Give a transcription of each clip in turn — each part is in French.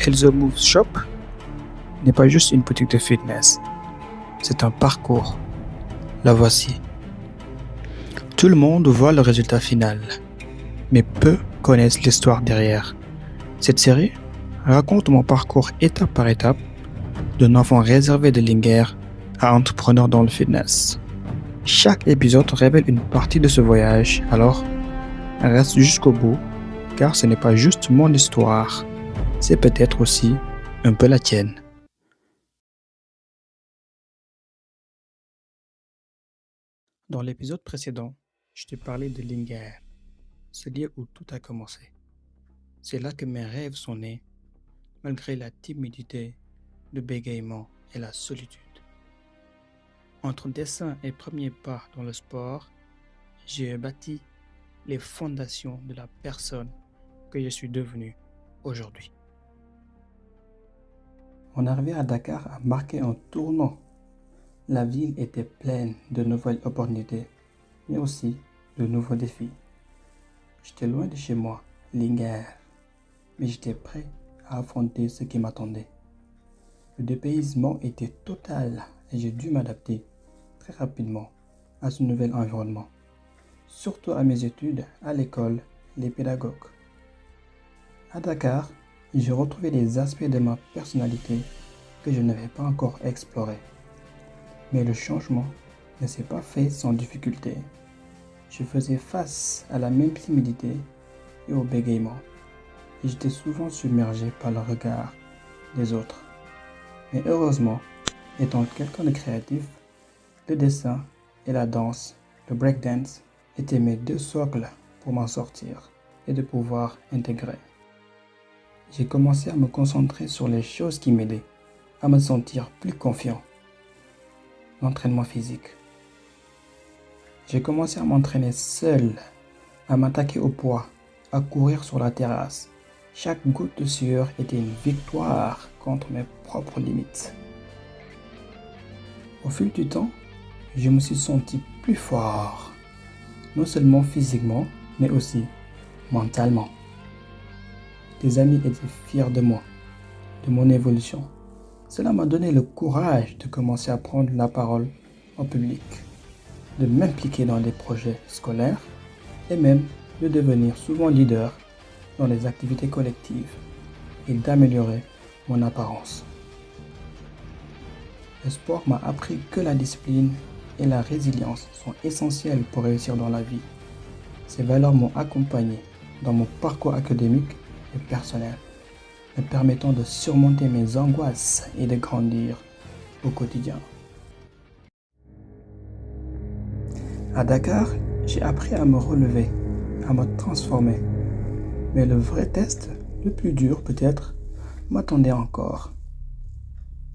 Elzo Move Shop n'est pas juste une boutique de fitness, c'est un parcours. La voici. Tout le monde voit le résultat final, mais peu connaissent l'histoire derrière. Cette série raconte mon parcours étape par étape, d'un enfant réservé de Linguère à entrepreneur dans le fitness. Chaque épisode révèle une partie de ce voyage, alors reste jusqu'au bout, car ce n'est pas juste mon histoire, c'est peut-être aussi un peu la tienne. Dans l'épisode précédent, je t'ai parlé de Linguère, ce lieu où tout a commencé. C'est là que mes rêves sont nés, malgré la timidité, le bégaiement et la solitude. Entre dessin et premiers pas dans le sport, j'ai bâti les fondations de la personne que je suis devenu aujourd'hui. Mon arrivée à Dakar a marqué un tournant. La ville était pleine de nouvelles opportunités, mais aussi de nouveaux défis. J'étais loin de chez moi, Linguère, mais j'étais prêt à affronter ce qui m'attendait. Le dépaysement était total et j'ai dû m'adapter très rapidement à ce nouvel environnement, surtout à mes études à l'école, les pédagogues. À Dakar, j'ai retrouvé des aspects de ma personnalité que je n'avais pas encore explorés. Mais le changement ne s'est pas fait sans difficulté. Je faisais face à la même timidité et au bégaiement, et j'étais souvent submergé par le regard des autres. Mais heureusement, étant quelqu'un de créatif, le dessin et la danse, le breakdance, étaient mes deux socles pour m'en sortir et de pouvoir intégrer. J'ai commencé à me concentrer sur les choses qui m'aidaient à me sentir plus confiant. L'entraînement physique. J'ai commencé à m'entraîner seul, à m'attaquer au poids, à courir sur la terrasse. Chaque goutte de sueur était une victoire contre mes propres limites. Au fil du temps, je me suis senti plus fort, non seulement physiquement, mais aussi mentalement. Des amis étaient fiers de moi, de mon évolution. Cela m'a donné le courage de commencer à prendre la parole en public, de m'impliquer dans des projets scolaires et même de devenir souvent leader dans les activités collectives et d'améliorer mon apparence. Le sport m'a appris que la discipline et la résilience sont essentielles pour réussir dans la vie. Ces valeurs m'ont accompagné dans mon parcours académique et personnel, me permettant de surmonter mes angoisses et de grandir au quotidien. À Dakar, j'ai appris à me relever, à me transformer. Mais le vrai test, le plus dur peut-être, m'attendait encore.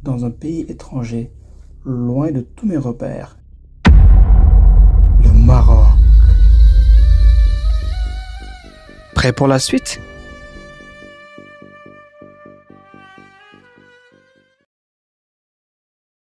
Dans un pays étranger, loin de tous mes repères. Le Maroc. Prêt pour la suite ?